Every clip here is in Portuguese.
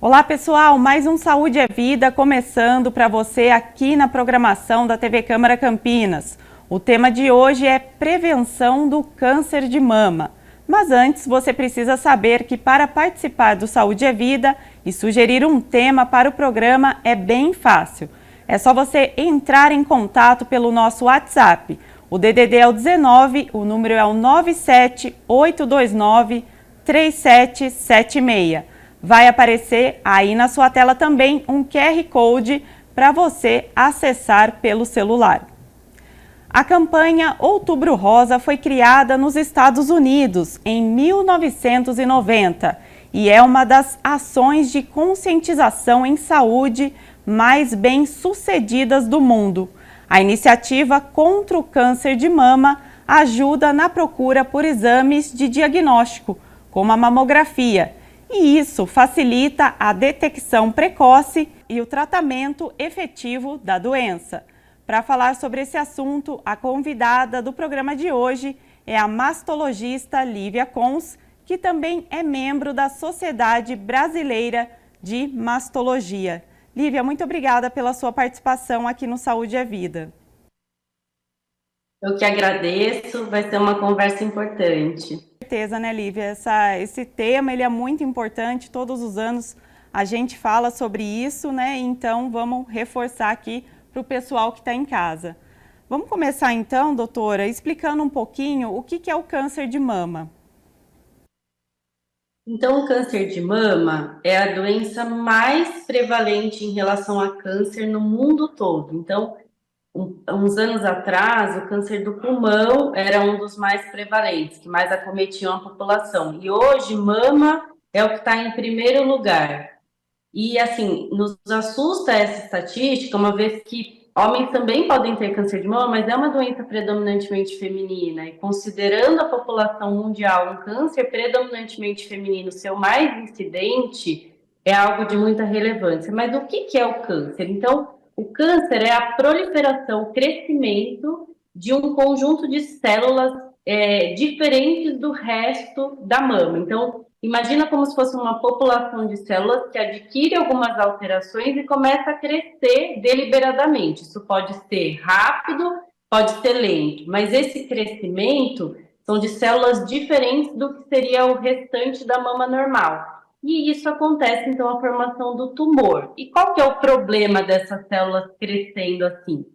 Olá pessoal, mais um Saúde é Vida começando para você aqui na programação da TV Câmara Campinas. O tema de hoje é prevenção do câncer de mama. Mas antes você precisa saber que para participar do Saúde é Vida e sugerir um tema para o programa é bem fácil. É só você entrar em contato pelo nosso WhatsApp. O DDD é o 19, o número é o 978293776. Vai aparecer aí na sua tela também um QR Code para você acessar pelo celular. A campanha Outubro Rosa foi criada nos Estados Unidos em 1990 e é uma das ações de conscientização em saúde mais bem-sucedidas do mundo. A iniciativa contra o câncer de mama ajuda na procura por exames de diagnóstico, como a mamografia, e isso facilita a detecção precoce e o tratamento efetivo da doença. Para falar sobre esse assunto, a convidada do programa de hoje é a mastologista Lívia Cons, que também é membro da Sociedade Brasileira de Mastologia. Lívia, muito obrigada pela sua participação aqui no Saúde é Vida. Eu que agradeço, vai ser uma conversa importante. Com certeza, né, Lívia? Esse tema ele é muito importante, todos os anos a gente fala sobre isso, né? Então vamos reforçar aqui para o pessoal que está em casa. Vamos começar então, doutora, explicando um pouquinho o que é o câncer de mama. Então, o câncer de mama é a doença mais prevalente em relação a câncer no mundo todo. Então, uns anos atrás, o câncer do pulmão era um dos mais prevalentes, que mais acometiam a população. E hoje, mama é o que está em primeiro lugar. E, assim, nos assusta essa estatística, uma vez que homens também podem ter câncer de mama, mas é uma doença predominantemente feminina. E considerando a população mundial, um câncer predominantemente feminino ser o mais incidente, é algo de muita relevância. Mas o que é o câncer? Então, o câncer é a proliferação, o crescimento de um conjunto de células diferentes do resto da mama. Então, imagina como se fosse uma população de células que adquire algumas alterações e começa a crescer deliberadamente. Isso pode ser rápido, pode ser lento, mas esse crescimento são de células diferentes do que seria o restante da mama normal. E isso acontece, então, a formação do tumor. E qual que é o problema dessas células crescendo assim?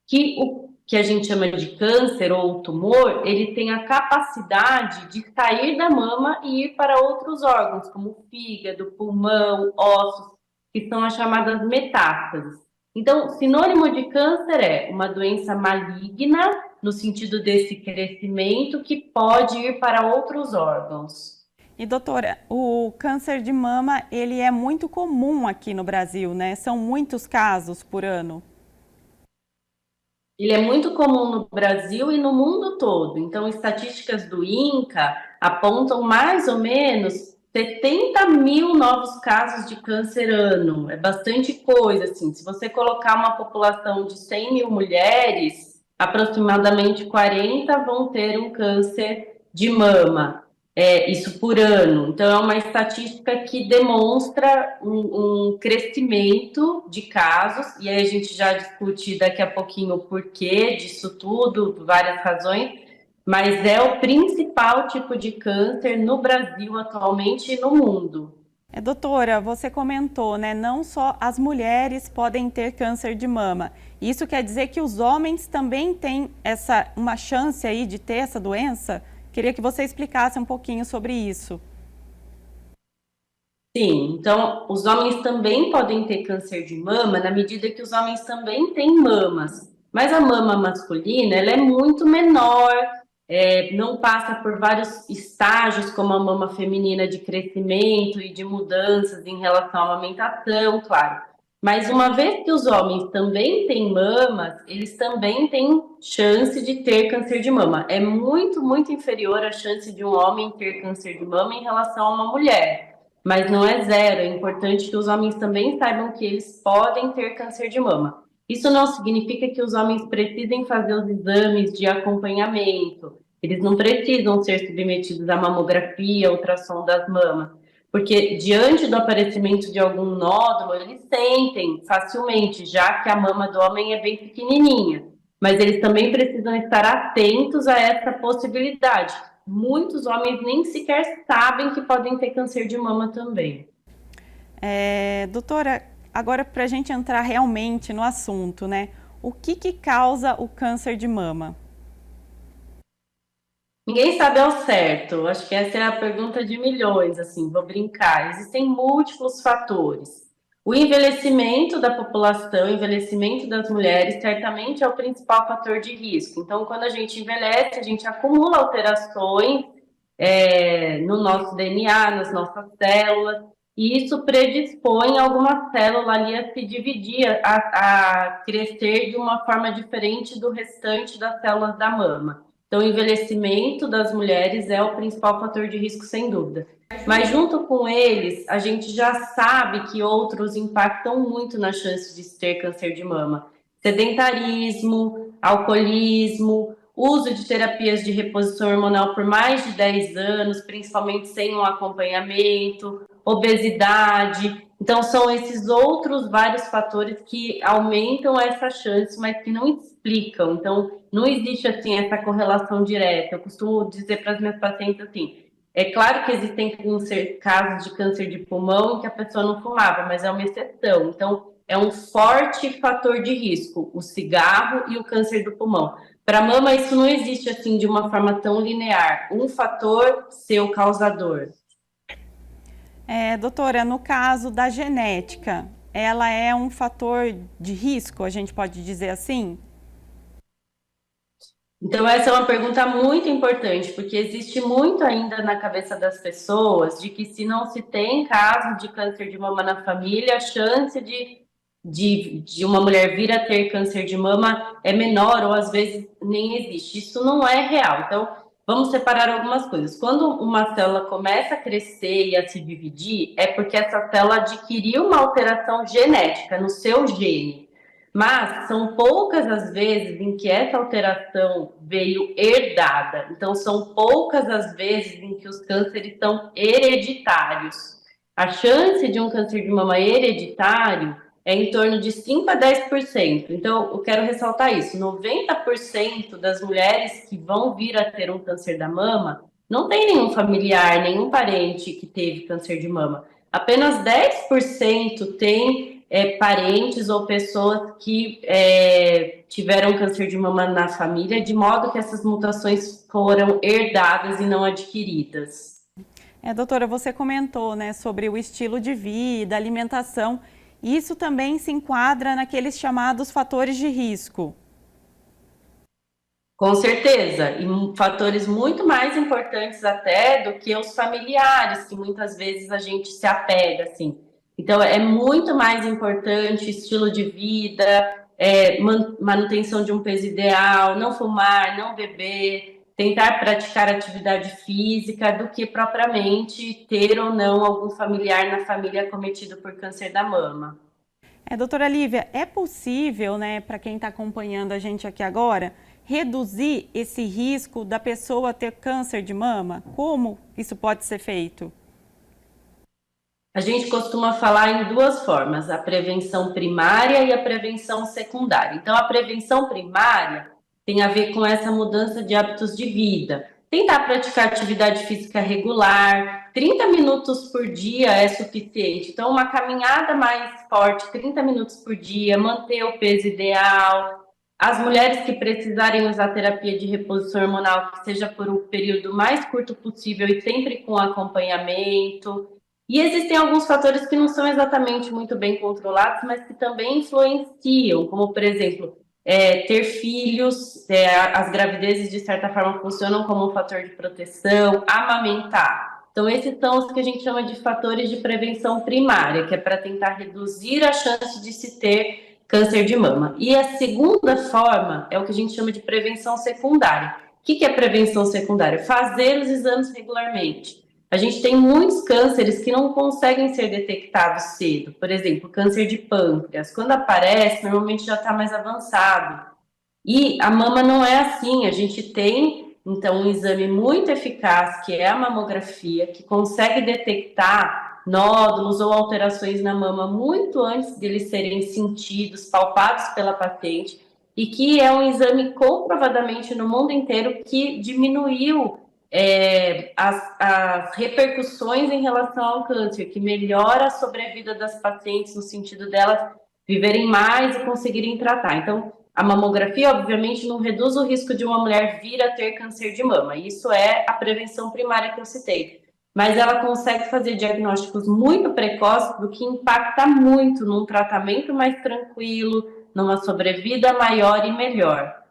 Que o que a gente chama de câncer ou tumor, ele tem a capacidade de sair da mama e ir para outros órgãos, como o fígado, pulmão, ossos, que são as chamadas metástases. Então, sinônimo de câncer é uma doença maligna, no sentido desse crescimento, que pode ir para outros órgãos. E doutora, o câncer de mama ele é muito comum aqui no Brasil, né? São muitos casos por ano. Ele é muito comum no Brasil e no mundo todo. Então, estatísticas do INCA apontam mais ou menos 70 mil novos casos de câncer ano. É bastante coisa, assim. Se você colocar uma população de 100 mil mulheres, aproximadamente 40 vão ter um câncer de mama. Isso por ano. Então, é uma estatística que demonstra um crescimento de casos, e aí a gente já discute daqui a pouquinho o porquê disso tudo, várias razões, mas é o principal tipo de câncer no Brasil atualmente e no mundo. Doutora, você comentou, né? Não só as mulheres podem ter câncer de mama. Isso quer dizer que os homens também têm uma chance aí de ter essa doença? Queria que você explicasse um pouquinho sobre isso. Sim, então os homens também podem ter câncer de mama na medida que os homens também têm mamas. Mas a mama masculina, ela é muito menor, não passa por vários estágios como a mama feminina de crescimento e de mudanças em relação à amamentação, claro. Mas uma vez que os homens também têm mamas, eles também têm chance de ter câncer de mama. É muito, muito inferior a chance de um homem ter câncer de mama em relação a uma mulher. Mas não é zero, é importante que os homens também saibam que eles podem ter câncer de mama. Isso não significa que os homens precisem fazer os exames de acompanhamento, eles não precisam ser submetidos à mamografia, ultrassom das mamas, porque diante do aparecimento de algum nódulo, eles sentem facilmente, já que a mama do homem é bem pequenininha. Mas eles também precisam estar atentos a essa possibilidade. Muitos homens nem sequer sabem que podem ter câncer de mama também. Doutora, agora para a gente entrar realmente no assunto, né? O que causa o câncer de mama? Ninguém sabe ao certo. Acho que essa é a pergunta de milhões, assim, vou brincar. Existem múltiplos fatores. O envelhecimento da população, o envelhecimento das mulheres, certamente é o principal fator de risco. Então, quando a gente envelhece, a gente acumula alterações no nosso DNA, nas nossas células, e isso predispõe alguma célula ali a se dividir, a crescer de uma forma diferente do restante das células da mama. Então, o envelhecimento das mulheres é o principal fator de risco, sem dúvida. Mas, junto com eles, a gente já sabe que outros impactam muito na chance de ter câncer de mama. Sedentarismo, alcoolismo, uso de terapias de reposição hormonal por mais de 10 anos, principalmente sem um acompanhamento, obesidade. Então, são esses outros vários fatores que aumentam essa chance, mas que não explicam. Então, não existe assim essa correlação direta. Eu costumo dizer para as minhas pacientes assim: é claro que existem casos de câncer de pulmão em que a pessoa não fumava, mas é uma exceção. Então, é um forte fator de risco, o cigarro e o câncer do pulmão. Para a mama, isso não existe assim de uma forma tão linear. Um fator ser o causador. Doutora, no caso da genética, ela é um fator de risco, a gente pode dizer assim? Então, essa é uma pergunta muito importante, porque existe muito ainda na cabeça das pessoas de que se não se tem caso de câncer de mama na família, a chance de uma mulher vir a ter câncer de mama é menor ou às vezes nem existe. Isso não é real. Então, vamos separar algumas coisas. Quando uma célula começa a crescer e a se dividir, é porque essa célula adquiriu uma alteração genética no seu gene. Mas são poucas as vezes em que essa alteração veio herdada. Então, são poucas as vezes em que os cânceres são hereditários. A chance de um câncer de mama hereditário é em torno de 5 a 10%. Então, eu quero ressaltar isso: 90% das mulheres que vão vir a ter um câncer da mama não tem nenhum familiar, nenhum parente que teve câncer de mama. Apenas 10% tem parentes ou pessoas que tiveram câncer de mama na família, de modo que essas mutações foram herdadas e não adquiridas. Doutora, você comentou, né, sobre o estilo de vida, alimentação. Isso também se enquadra naqueles chamados fatores de risco. Com certeza, e fatores muito mais importantes até do que os familiares, que muitas vezes a gente se apega, assim. Então, é muito mais importante estilo de vida, manutenção de um peso ideal, não fumar, não beber, tentar praticar atividade física, do que propriamente ter ou não algum familiar na família acometido por câncer da mama. Doutora Lívia, é possível, né, para quem está acompanhando a gente aqui agora, reduzir esse risco da pessoa ter câncer de mama? Como isso pode ser feito? A gente costuma falar em duas formas: a prevenção primária e a prevenção secundária. Então, a prevenção primária tem a ver com essa mudança de hábitos de vida. Tentar praticar atividade física regular, 30 minutos por dia é suficiente. Então, uma caminhada mais forte, 30 minutos por dia, manter o peso ideal. As mulheres que precisarem usar terapia de reposição hormonal, que seja por um período mais curto possível e sempre com acompanhamento. E existem alguns fatores que não são exatamente muito bem controlados, mas que também influenciam, como, por exemplo, ter filhos. As gravidezes, de certa forma, funcionam como um fator de proteção, amamentar. Então, esses são os que a gente chama de fatores de prevenção primária, que é para tentar reduzir a chance de se ter câncer de mama. E a segunda forma é o que a gente chama de prevenção secundária. O que é prevenção secundária? Fazer os exames regularmente. A gente tem muitos cânceres que não conseguem ser detectados cedo. Por exemplo, câncer de pâncreas. Quando aparece, normalmente já está mais avançado. E a mama não é assim. A gente tem, então, um exame muito eficaz, que é a mamografia, que consegue detectar nódulos ou alterações na mama muito antes deles serem sentidos, palpados pela paciente, e que é um exame comprovadamente no mundo inteiro que diminuiu as repercussões em relação ao câncer, que melhora a sobrevida das pacientes no sentido delas viverem mais e conseguirem tratar. Então, a mamografia, obviamente, não reduz o risco de uma mulher vir a ter câncer de mama. Isso é a prevenção primária que eu citei. Mas ela consegue fazer diagnósticos muito precoces, do que impacta muito num tratamento mais tranquilo, numa sobrevida maior e melhor.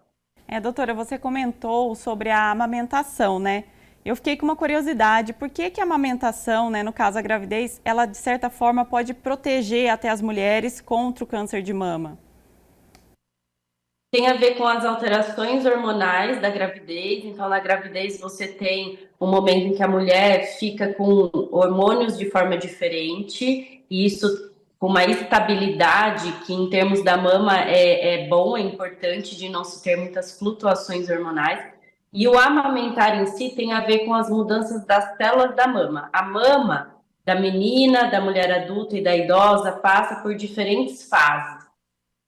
Doutora, você comentou sobre a amamentação, né? Eu fiquei com uma curiosidade, por que a amamentação, né, no caso a gravidez, ela de certa forma pode proteger até as mulheres contra o câncer de mama? Tem a ver com as alterações hormonais da gravidez. Então, na gravidez, você tem um momento em que a mulher fica com hormônios de forma diferente, e isso com uma estabilidade que, em termos da mama, é bom, é importante de não se ter muitas flutuações hormonais. E o amamentar em si tem a ver com as mudanças das células da mama. A mama da menina, da mulher adulta e da idosa passa por diferentes fases.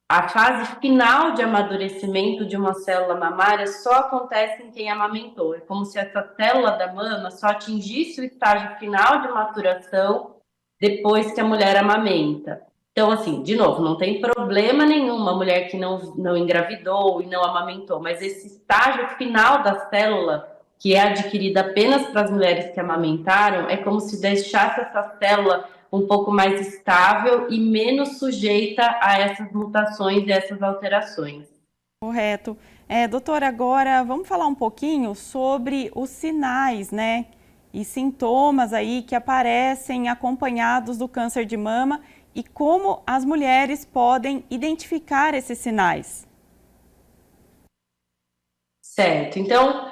A fase final de amadurecimento de uma célula mamária só acontece em quem amamentou. É como se essa célula da mama só atingisse o estágio final de maturação depois que a mulher amamenta. Então, assim, de novo, não tem problema nenhum uma mulher que não engravidou e não amamentou, mas esse estágio final da célula, que é adquirida apenas para as mulheres que amamentaram, é como se deixasse essa célula um pouco mais estável e menos sujeita a essas mutações e essas alterações. Correto. Doutora, agora vamos falar um pouquinho sobre os sinais, né, e sintomas aí que aparecem acompanhados do câncer de mama e como as mulheres podem identificar esses sinais. Certo. Então,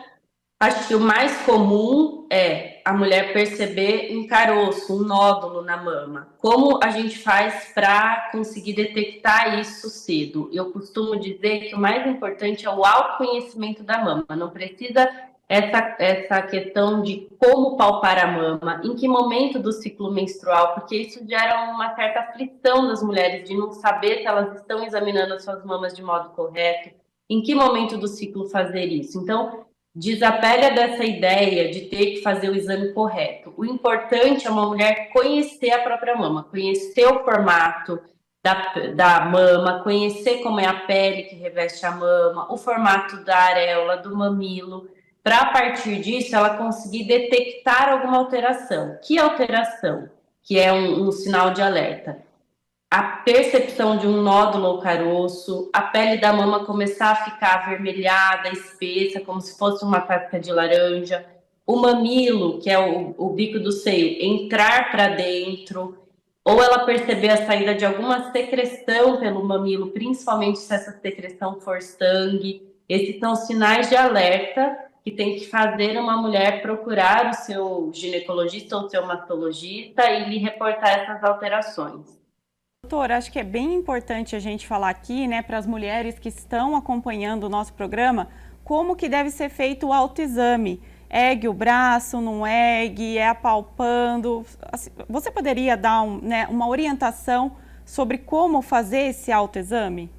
acho que o mais comum é a mulher perceber um caroço, um nódulo na mama. Como a gente faz para conseguir detectar isso cedo? Eu costumo dizer que o mais importante é o autoconhecimento da mama. Não precisa essa questão de como palpar a mama, em que momento do ciclo menstrual, porque isso gera uma certa aflição das mulheres de não saber se elas estão examinando as suas mamas de modo correto, em que momento do ciclo fazer isso. Então, desapega dessa ideia de ter que fazer o exame correto. O importante é uma mulher conhecer a própria mama, conhecer o formato da mama, conhecer como é a pele que reveste a mama, o formato da areola, do mamilo, para a partir disso ela conseguir detectar alguma alteração. Que alteração? Que é um sinal de alerta. A percepção de um nódulo ou caroço, a pele da mama começar a ficar avermelhada, espessa, como se fosse uma casca de laranja, o mamilo, que é o bico do seio, entrar para dentro, ou ela perceber a saída de alguma secreção pelo mamilo, principalmente se essa secreção for sangue. Esses são sinais de alerta que tem que fazer uma mulher procurar o seu ginecologista ou seu mastologista e lhe reportar essas alterações. Doutora, acho que é bem importante a gente falar aqui, né, para as mulheres que estão acompanhando o nosso programa, como que deve ser feito o autoexame. Ergue o braço, não ergue, é apalpando. Você poderia dar uma orientação sobre como fazer esse autoexame?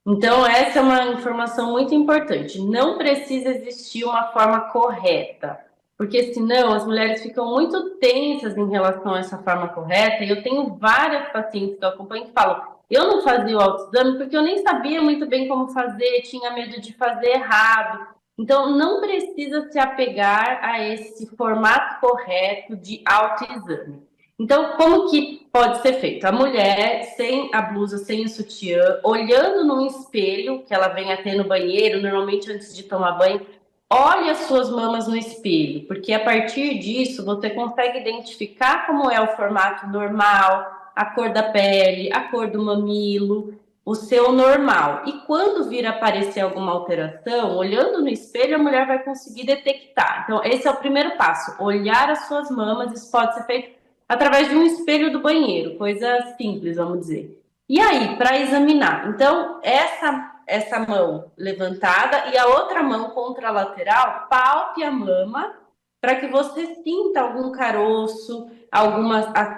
Então, essa é uma informação muito importante. Não precisa existir uma forma correta, porque senão as mulheres ficam muito tensas em relação a essa forma correta. E eu tenho várias pacientes que eu acompanho que falam: eu não fazia o autoexame porque eu nem sabia muito bem como fazer, tinha medo de fazer errado. Então, não precisa se apegar a esse formato correto de autoexame. Então, como que pode ser feito? A mulher, sem a blusa, sem o sutiã, olhando num espelho que ela vem a ter no banheiro, normalmente antes de tomar banho, olhe as suas mamas no espelho, porque a partir disso você consegue identificar como é o formato normal, a cor da pele, a cor do mamilo, o seu normal. E quando vir aparecer alguma alteração, olhando no espelho, a mulher vai conseguir detectar. Então, esse é o primeiro passo, olhar as suas mamas. Isso pode ser feito através de um espelho do banheiro, coisa simples, vamos dizer. E aí, para examinar, então, essa mão levantada e a outra mão contralateral, palpe a mama para que você sinta algum caroço,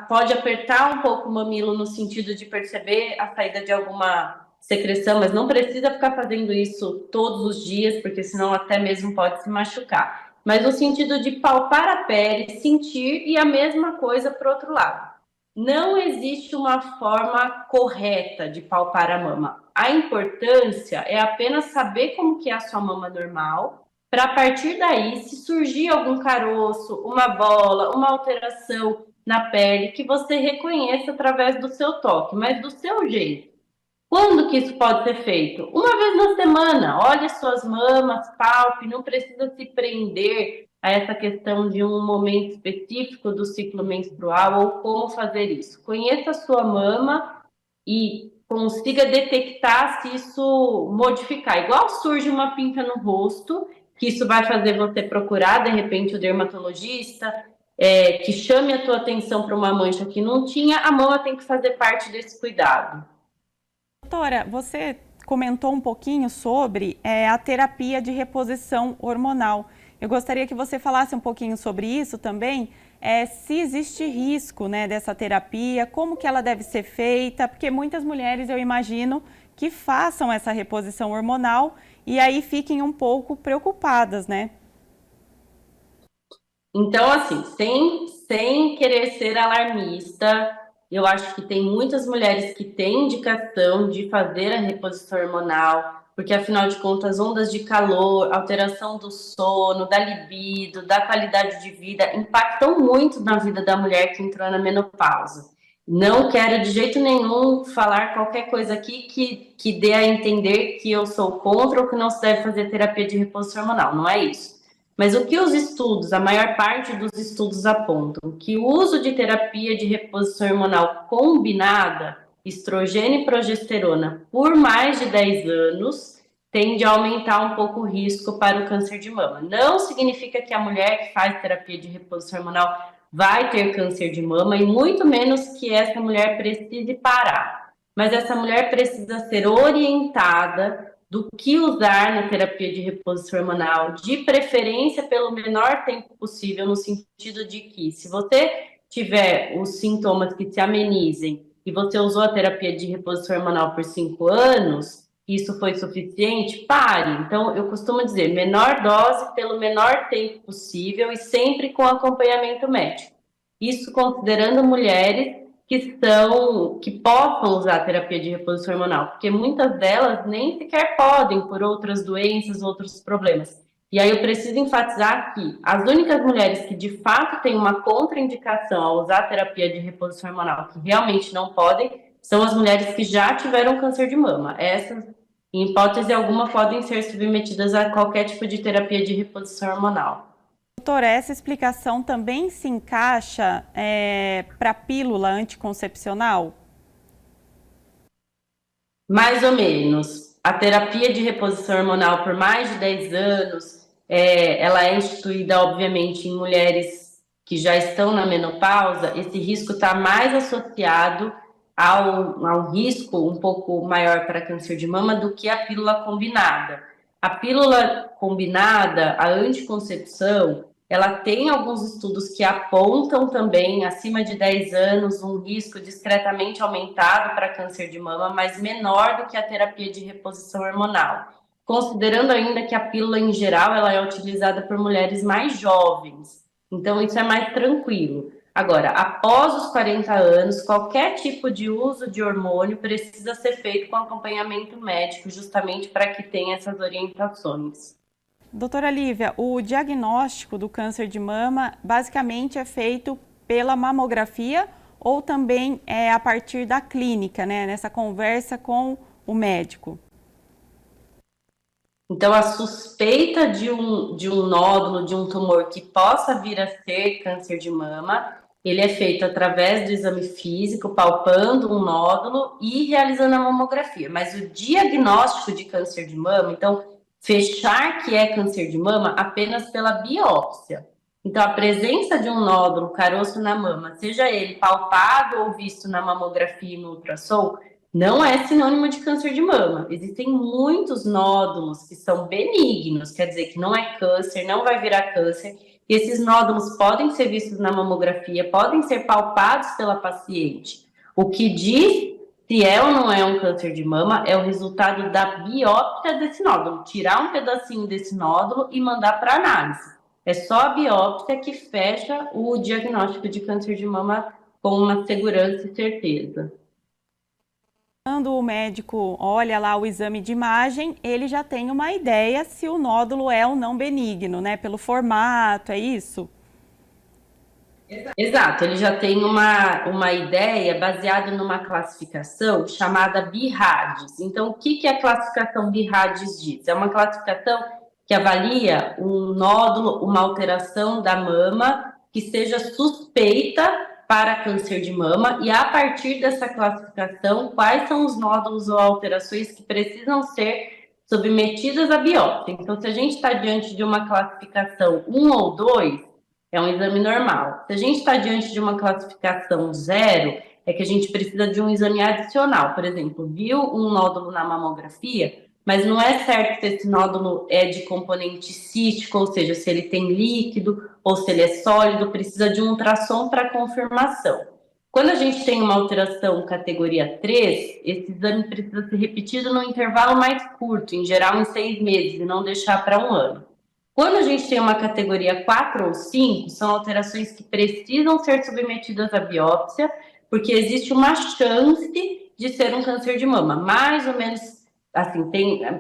pode apertar um pouco o mamilo no sentido de perceber a saída de alguma secreção, mas não precisa ficar fazendo isso todos os dias, porque senão até mesmo pode se machucar. Mas no sentido de palpar a pele, sentir, e a mesma coisa para o outro lado. Não existe uma forma correta de palpar a mama. A importância é apenas saber como que é a sua mama normal, para a partir daí, se surgir algum caroço, uma bola, uma alteração na pele, que você reconheça através do seu toque, mas do seu jeito. Quando que isso pode ser feito? Uma vez na semana. Olhe suas mamas, palpe, não precisa se prender a essa questão de um momento específico do ciclo menstrual ou como fazer isso. Conheça a sua mama e consiga detectar se isso modificar. Igual surge uma pinta no rosto, que isso vai fazer você procurar, de repente, o dermatologista, que chame a tua atenção para uma mancha que não tinha, a mama tem que fazer parte desse cuidado. Doutora, você comentou um pouquinho sobre a terapia de reposição hormonal. Eu gostaria que você falasse um pouquinho sobre isso também, se existe risco, né, dessa terapia, como que ela deve ser feita, porque muitas mulheres, eu imagino, que façam essa reposição hormonal e aí fiquem um pouco preocupadas, né? Então, assim, sem querer ser alarmista, eu acho que tem muitas mulheres que têm indicação de fazer a reposição hormonal, porque afinal de contas, ondas de calor, alteração do sono, da libido, da qualidade de vida, impactam muito na vida da mulher que entrou na menopausa. Não quero de jeito nenhum falar qualquer coisa aqui que dê a entender que eu sou contra ou que não se deve fazer terapia de reposição hormonal, não é isso. Mas o que os estudos, a maior parte dos estudos apontam, que o uso de terapia de reposição hormonal combinada, estrogênio e progesterona, por mais de 10 anos, tende a aumentar um pouco o risco para o câncer de mama. Não significa que a mulher que faz terapia de reposição hormonal vai ter câncer de mama, e muito menos que essa mulher precise parar. Mas essa mulher precisa ser orientada do que usar na terapia de reposição hormonal, de preferência pelo menor tempo possível, no sentido de que, se você tiver os sintomas que se amenizem e você usou a terapia de reposição hormonal por 5 anos, isso foi suficiente, pare. Então, eu costumo dizer, menor dose pelo menor tempo possível e sempre com acompanhamento médico. Isso considerando mulheres que possam usar a terapia de reposição hormonal, porque muitas delas nem sequer podem por outras doenças, outros problemas. E aí eu preciso enfatizar que as únicas mulheres que de fato têm uma contraindicação a usar a terapia de reposição hormonal, que realmente não podem, são as mulheres que já tiveram câncer de mama. Essas, em hipótese alguma, podem ser submetidas a qualquer tipo de terapia de reposição hormonal. Doutora, essa explicação também se encaixa para a pílula anticoncepcional? Mais ou menos. A terapia de reposição hormonal por mais de 10 anos, ela é instituída, obviamente, em mulheres que já estão na menopausa. Esse risco está mais associado ao risco um pouco maior para câncer de mama do que a pílula combinada. A pílula combinada, a anticoncepção, ela tem alguns estudos que apontam também, acima de 10 anos, um risco discretamente aumentado para câncer de mama, mas menor do que a terapia de reposição hormonal. Considerando ainda que a pílula, em geral, ela é utilizada por mulheres mais jovens. Então, isso é mais tranquilo. Agora, após os 40 anos, qualquer tipo de uso de hormônio precisa ser feito com acompanhamento médico, justamente para que tenha essas orientações. Doutora Lívia, o diagnóstico do câncer de mama basicamente é feito pela mamografia ou também é a partir da clínica, né? Nessa conversa com o médico? Então, a suspeita de um nódulo, de um tumor que possa vir a ser câncer de mama, ele é feito através do exame físico, palpando um nódulo e realizando a mamografia. Mas o diagnóstico de câncer de mama, então, fechar que é câncer de mama apenas pela biópsia. Então, a presença de um nódulo, caroço na mama, seja ele palpado ou visto na mamografia e no ultrassom, não é sinônimo de câncer de mama. Existem muitos nódulos que são benignos, quer dizer que não é câncer, não vai virar câncer, E esses nódulos podem ser vistos na mamografia, podem ser palpados pela paciente. O que diz se é ou não é um câncer de mama é o resultado da biópsia desse nódulo. Tirar um pedacinho desse nódulo e mandar para análise. É só a biópsia que fecha o diagnóstico de câncer de mama com uma segurança e certeza. Quando o médico olha lá o exame de imagem, ele já tem uma ideia se o nódulo é ou não benigno, né? Pelo formato, é isso? Exato, ele já tem uma ideia baseada numa classificação chamada BIRADS. Então, o que a classificação BIRADS diz? É uma classificação que avalia um nódulo, uma alteração da mama que seja suspeita para câncer de mama, e a partir dessa classificação, quais são os nódulos ou alterações que precisam ser submetidas à biópsia. Então, se a gente está diante de uma classificação 1 ou 2, é um exame normal. Se a gente está diante de uma classificação 0, é que a gente precisa de um exame adicional. Por exemplo, viu um nódulo na mamografia, mas não é certo se esse nódulo é de componente cístico, ou seja, se ele tem líquido ou se ele é sólido, precisa de um ultrassom para confirmação. Quando a gente tem uma alteração categoria 3, esse exame precisa ser repetido no intervalo mais curto, em geral em 6 meses, e não deixar para um ano. Quando a gente tem uma categoria 4 ou 5, são alterações que precisam ser submetidas à biópsia, porque existe uma chance de ser um câncer de mama. Mais ou menos, assim,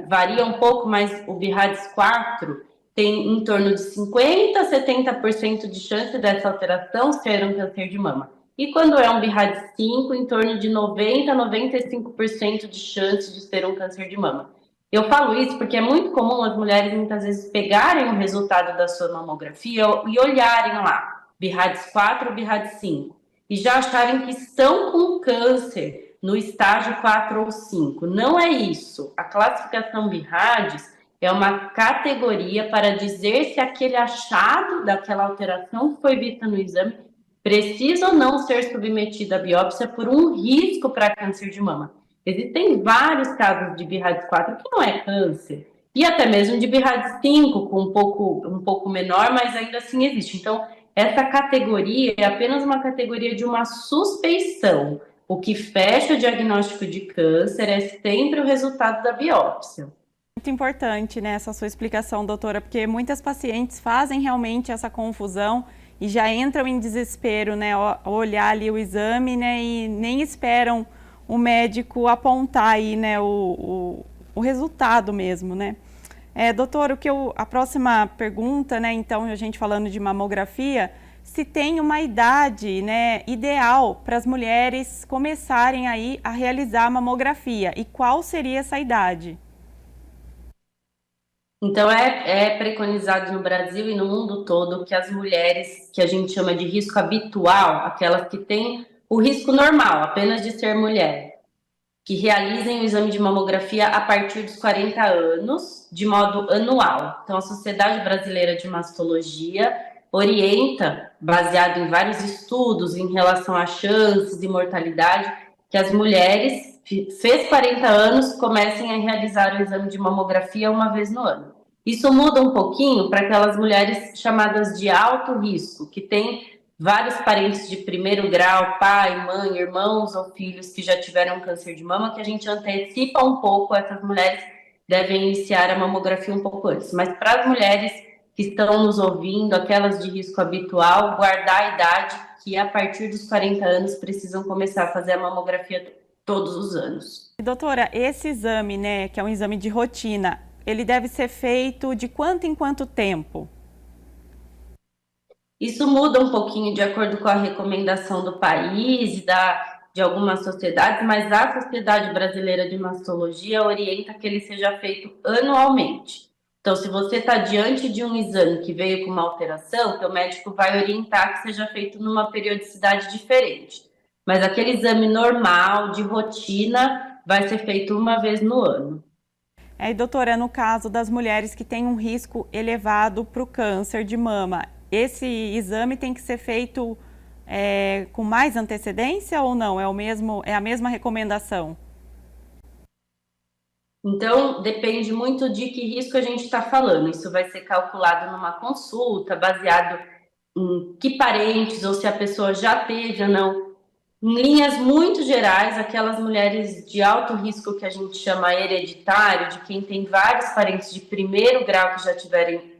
varia um pouco, mas o BIRADS 4 tem em torno de 50% a 70% de chance dessa alteração ser um câncer de mama. E quando é um BIRADS 5, em torno de 90% a 95% de chance de ser um câncer de mama. Eu falo isso porque é muito comum as mulheres muitas vezes pegarem o resultado da sua mamografia e olharem lá, BIRADS 4 ou BIRADS 5, e já acharem que estão com câncer no estágio 4 ou 5. Não é isso. A classificação BIRADS é uma categoria para dizer se aquele achado daquela alteração que foi vista no exame precisa ou não ser submetido à biópsia por um risco para câncer de mama. Existem vários casos de BIRADS 4 que não é câncer, e até mesmo de BIRADS 5, com um pouco menor, mas ainda assim existe. Então, essa categoria é apenas uma categoria de uma suspeição. O que fecha o diagnóstico de câncer é sempre o resultado da biópsia. Muito importante, né, essa sua explicação, doutora, porque muitas pacientes fazem realmente essa confusão e já entram em desespero, né, olhar ali o exame, né, e nem esperam o médico apontar aí, né, o resultado mesmo, né. Doutor, a próxima pergunta, né, então, a gente falando de mamografia, se tem uma idade, né, ideal para as mulheres começarem aí a realizar a mamografia e qual seria essa idade? Então, é preconizado no Brasil e no mundo todo que as mulheres que a gente chama de risco habitual, aquelas que têm o risco normal, apenas de ser mulher, que realizem o exame de mamografia a partir dos 40 anos, de modo anual. Então, a Sociedade Brasileira de Mastologia orienta, baseado em vários estudos em relação a chances e mortalidade, que as mulheres, fez 40 anos, comecem a realizar o exame de mamografia uma vez no ano. Isso muda um pouquinho para aquelas mulheres chamadas de alto risco, que têm vários parentes de primeiro grau, pai, mãe, irmãos ou filhos que já tiveram câncer de mama, que a gente antecipa um pouco, essas mulheres devem iniciar a mamografia um pouco antes. Mas para as mulheres que estão nos ouvindo, aquelas de risco habitual, guardar a idade que a partir dos 40 anos precisam começar a fazer a mamografia todos os anos. Doutora, esse exame, né, que é um exame de rotina, ele deve ser feito de quanto em quanto tempo? Isso muda um pouquinho de acordo com a recomendação do país e de algumas sociedades, mas a Sociedade Brasileira de Mastologia orienta que ele seja feito anualmente. Então, se você está diante de um exame que veio com uma alteração, o médico vai orientar que seja feito numa periodicidade diferente. Mas aquele exame normal, de rotina, vai ser feito uma vez no ano. E doutora, no caso das mulheres que têm um risco elevado para o câncer de mama, esse exame tem que ser feito com mais antecedência ou não? É a mesma recomendação? Então, depende muito de que risco a gente está falando. Isso vai ser calculado numa consulta, baseado em que parentes ou se a pessoa já teve ou não. Em linhas muito gerais, aquelas mulheres de alto risco que a gente chama hereditário, de quem tem vários parentes de primeiro grau que já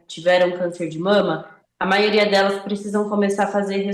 tiveram câncer de mama, a maioria delas precisam começar a fazer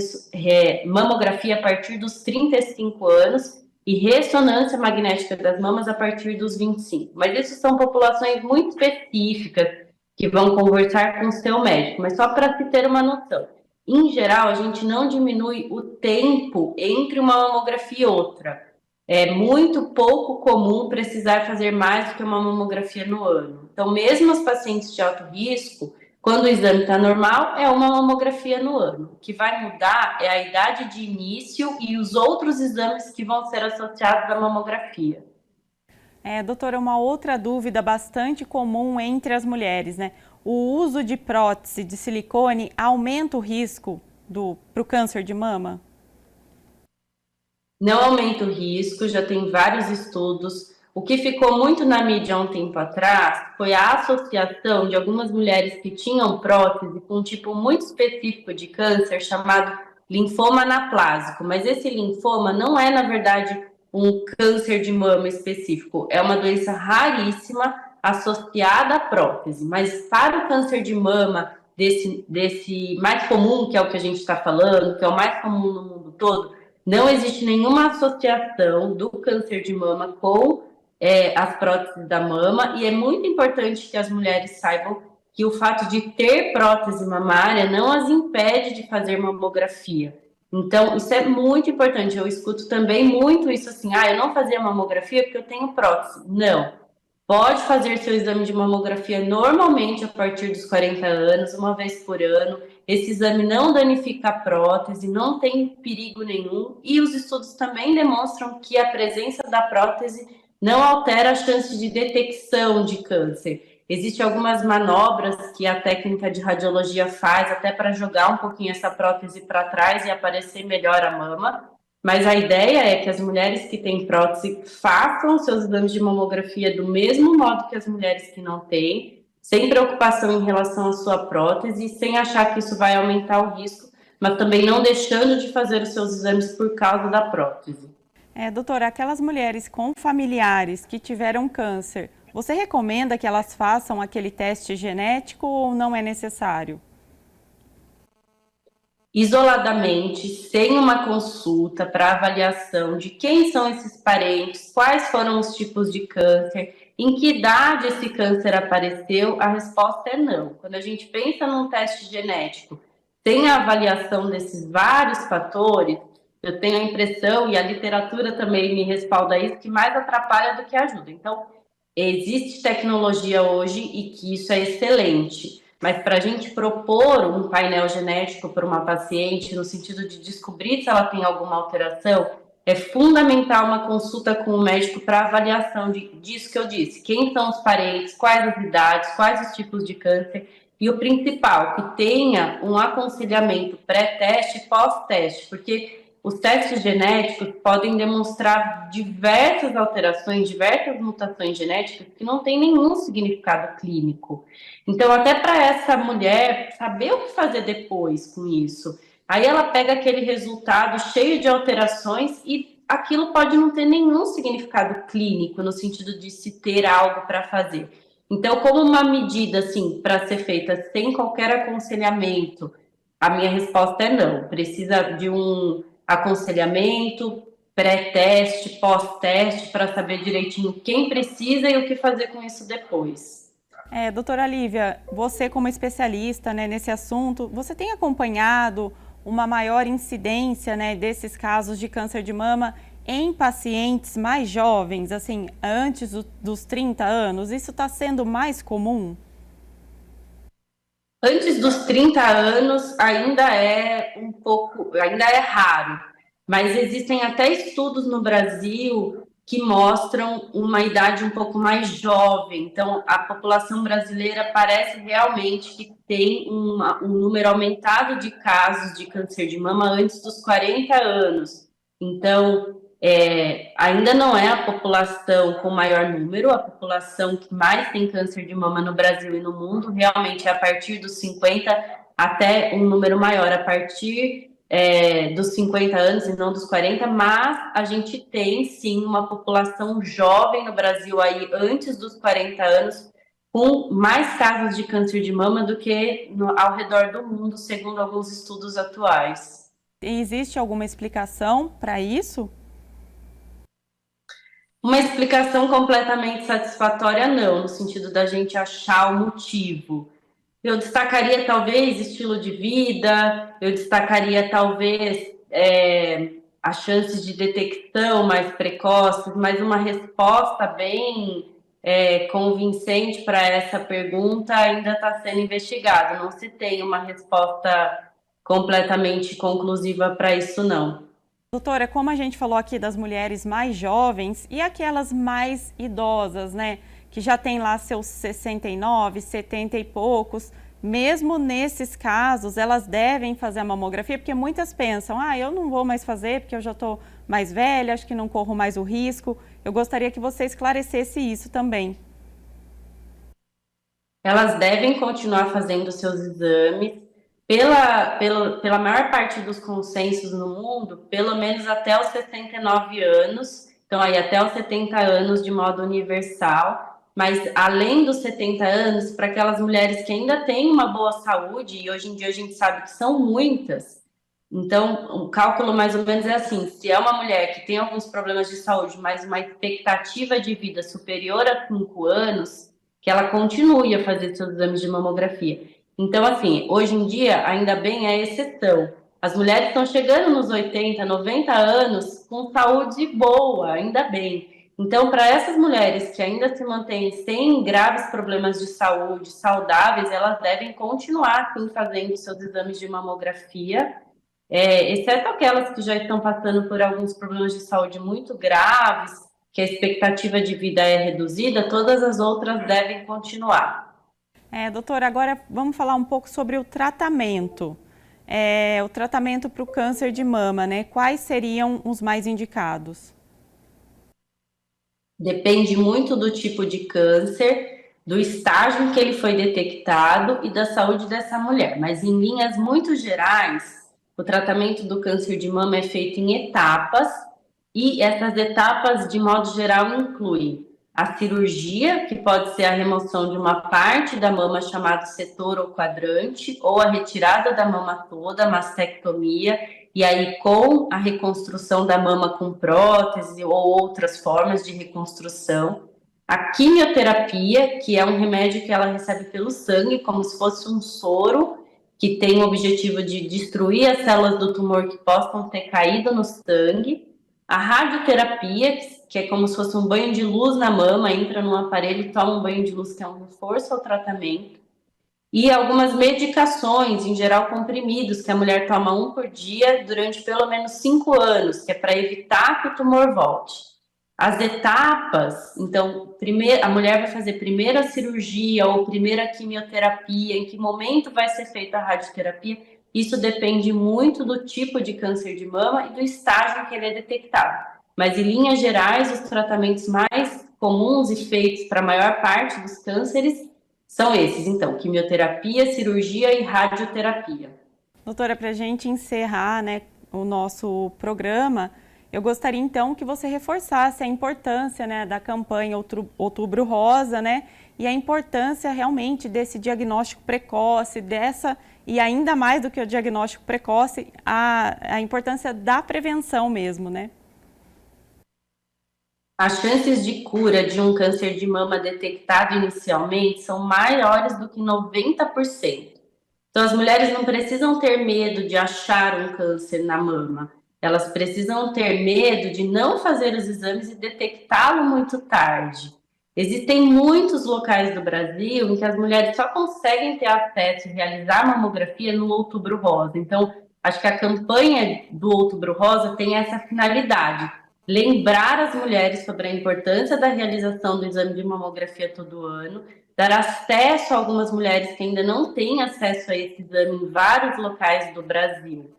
mamografia a partir dos 35 anos e ressonância magnética das mamas a partir dos 25. Mas isso são populações muito específicas que vão conversar com o seu médico, mas só para se ter uma noção. Em geral, a gente não diminui o tempo entre uma mamografia e outra. É muito pouco comum precisar fazer mais do que uma mamografia no ano. Então, mesmo os pacientes de alto risco, quando o exame está normal, é uma mamografia no ano. O que vai mudar é a idade de início e os outros exames que vão ser associados à mamografia. Doutora, uma outra dúvida bastante comum entre as mulheres, né? O uso de prótese de silicone aumenta o risco para o câncer de mama? Não aumenta o risco, já tem vários estudos. O que ficou muito na mídia há um tempo atrás foi a associação de algumas mulheres que tinham prótese com um tipo muito específico de câncer chamado linfoma anaplásico. Mas esse linfoma não é, na verdade, um câncer de mama específico. É uma doença raríssima associada à prótese. Mas para o câncer de mama, desse mais comum, que é o que a gente está falando, que é o mais comum no mundo todo, não existe nenhuma associação do câncer de mama com as próteses da mama, e é muito importante que as mulheres saibam que o fato de ter prótese mamária não as impede de fazer mamografia. Então, isso é muito importante. Eu escuto também muito isso assim, eu não fazia mamografia porque eu tenho prótese. Não. Pode fazer seu exame de mamografia normalmente a partir dos 40 anos, uma vez por ano. Esse exame não danifica a prótese, não tem perigo nenhum. E os estudos também demonstram que a presença da prótese não altera a chance de detecção de câncer. Existem algumas manobras que a técnica de radiologia faz até para jogar um pouquinho essa prótese para trás e aparecer melhor a mama. Mas a ideia é que as mulheres que têm prótese façam seus exames de mamografia do mesmo modo que as mulheres que não têm, sem preocupação em relação à sua prótese, sem achar que isso vai aumentar o risco, mas também não deixando de fazer os seus exames por causa da prótese. Doutora, aquelas mulheres com familiares que tiveram câncer, você recomenda que elas façam aquele teste genético ou não é necessário? Isoladamente, sem uma consulta para avaliação de quem são esses parentes, quais foram os tipos de câncer, em que idade esse câncer apareceu, a resposta é não. Quando a gente pensa num teste genético, sem a avaliação desses vários fatores, eu tenho a impressão, e a literatura também me respalda isso, que mais atrapalha do que ajuda. Então, existe tecnologia hoje e que isso é excelente. Mas para a gente propor um painel genético para uma paciente, no sentido de descobrir se ela tem alguma alteração, é fundamental uma consulta com o médico para avaliação disso que eu disse. Quem são os parentes, quais as idades, quais os tipos de câncer. E o principal, que tenha um aconselhamento pré-teste e pós-teste, porque os testes genéticos podem demonstrar diversas alterações, diversas mutações genéticas que não têm nenhum significado clínico. Então, até para essa mulher saber o que fazer depois com isso. Aí ela pega aquele resultado cheio de alterações e aquilo pode não ter nenhum significado clínico, no sentido de se ter algo para fazer. Então, como uma medida, assim, para ser feita sem qualquer aconselhamento, a minha resposta é não. Precisa de um aconselhamento, pré-teste, pós-teste, para saber direitinho quem precisa e o que fazer com isso depois. Doutora Lívia, você como especialista, né, nesse assunto, você tem acompanhado uma maior incidência, né, desses casos de câncer de mama em pacientes mais jovens, assim, antes dos 30 anos? Isso está sendo mais comum? Antes dos 30 anos ainda ainda é raro, mas existem até estudos no Brasil que mostram uma idade um pouco mais jovem. Então, a população brasileira parece realmente que tem um número aumentado de casos de câncer de mama antes dos 40 anos. Então, Ainda não é a população com maior número, a população que mais tem câncer de mama no Brasil e no mundo, realmente é a partir dos 50 até um número maior, a partir dos 50 anos e não dos 40, mas a gente tem sim uma população jovem no Brasil aí antes dos 40 anos, com mais casos de câncer de mama do que ao redor do mundo, segundo alguns estudos atuais. E existe alguma explicação para isso? Uma explicação completamente satisfatória, não, no sentido da gente achar o motivo. Eu destacaria talvez estilo de vida, eu destacaria talvez as chances de detecção mais precoces, mas uma resposta bem convincente para essa pergunta ainda está sendo investigada. Não se tem uma resposta completamente conclusiva para isso, não. Doutora, como a gente falou aqui das mulheres mais jovens e aquelas mais idosas, né, que já tem lá seus 69, 70 e poucos, mesmo nesses casos, elas devem fazer a mamografia, porque muitas pensam, eu não vou mais fazer porque eu já estou mais velha, acho que não corro mais o risco. Eu gostaria que você esclarecesse isso também. Elas devem continuar fazendo seus exames. Pela maior parte dos consensos no mundo, pelo menos até os 69 anos, então aí até os 70 anos de modo universal, mas além dos 70 anos, para aquelas mulheres que ainda têm uma boa saúde, e hoje em dia a gente sabe que são muitas, então o cálculo mais ou menos é assim, se é uma mulher que tem alguns problemas de saúde, mas uma expectativa de vida superior a 5 anos, que ela continue a fazer seus exames de mamografia. Então, assim, hoje em dia, ainda bem, é exceção. As mulheres estão chegando nos 80, 90 anos com saúde boa, ainda bem. Então, para essas mulheres que ainda se mantêm sem graves problemas de saúde, saudáveis, elas devem continuar, sim, fazendo seus exames de mamografia, exceto aquelas que já estão passando por alguns problemas de saúde muito graves, que a expectativa de vida é reduzida, todas as outras devem continuar. Doutora, agora vamos falar um pouco sobre o tratamento. O tratamento para o câncer de mama, né? Quais seriam os mais indicados? Depende muito do tipo de câncer, do estágio em que ele foi detectado e da saúde dessa mulher. Mas, em linhas muito gerais, o tratamento do câncer de mama é feito em etapas, e essas etapas, de modo geral, incluem a cirurgia, que pode ser a remoção de uma parte da mama chamado setor ou quadrante, ou a retirada da mama toda, mastectomia, e aí com a reconstrução da mama com prótese ou outras formas de reconstrução. A quimioterapia, que é um remédio que ela recebe pelo sangue, como se fosse um soro, que tem o objetivo de destruir as células do tumor que possam ter caído no sangue. A radioterapia, que é como se fosse um banho de luz na mama, entra num aparelho e toma um banho de luz, que é um reforço ao tratamento. E algumas medicações, em geral comprimidos, que a mulher toma um por dia durante pelo menos 5 anos, que é para evitar que o tumor volte. As etapas, então, a mulher vai fazer primeiro a cirurgia ou primeiro a quimioterapia, em que momento vai ser feita a radioterapia, isso depende muito do tipo de câncer de mama e do estágio em que ele é detectado. Mas, em linhas gerais, os tratamentos mais comuns e feitos para a maior parte dos cânceres são esses, então, quimioterapia, cirurgia e radioterapia. Doutora, para a gente encerrar, né, o nosso programa, eu gostaria então que você reforçasse a importância, né, da campanha Outubro Rosa, né, e a importância realmente desse diagnóstico precoce, e ainda mais do que o diagnóstico precoce, a importância da prevenção mesmo, né? As chances de cura de um câncer de mama detectado inicialmente são maiores do que 90%. Então, as mulheres não precisam ter medo de achar um câncer na mama. Elas precisam ter medo de não fazer os exames e detectá-lo muito tarde. Existem muitos locais do Brasil em que as mulheres só conseguem ter acesso e realizar mamografia no Outubro Rosa. Então, acho que a campanha do Outubro Rosa tem essa finalidade: lembrar as mulheres sobre a importância da realização do exame de mamografia todo ano, dar acesso a algumas mulheres que ainda não têm acesso a esse exame em vários locais do Brasil.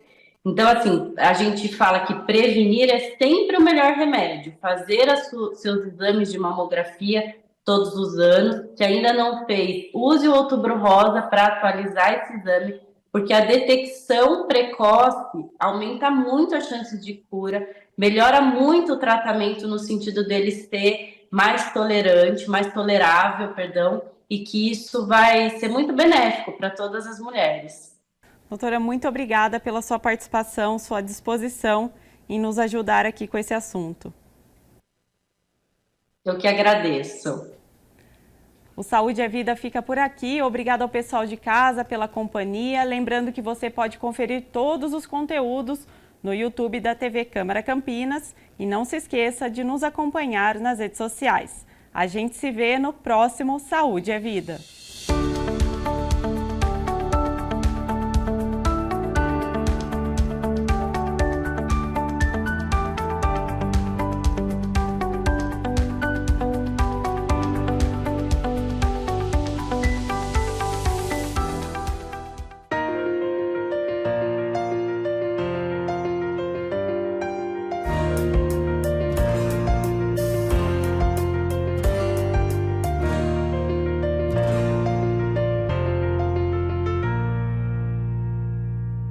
Então, assim, a gente fala que prevenir é sempre o melhor remédio. Fazer seus exames de mamografia todos os anos. Se ainda não fez, use o Outubro Rosa para atualizar esse exame, porque a detecção precoce aumenta muito as chances de cura, melhora muito o tratamento no sentido dele ser mais tolerante, mais tolerável, perdão, e que isso vai ser muito benéfico para todas as mulheres. Doutora, muito obrigada pela sua participação, sua disposição em nos ajudar aqui com esse assunto. Eu que agradeço. O Saúde é Vida fica por aqui. Obrigada ao pessoal de casa pela companhia. Lembrando que você pode conferir todos os conteúdos no YouTube da TV Câmara Campinas. E não se esqueça de nos acompanhar nas redes sociais. A gente se vê no próximo Saúde é Vida.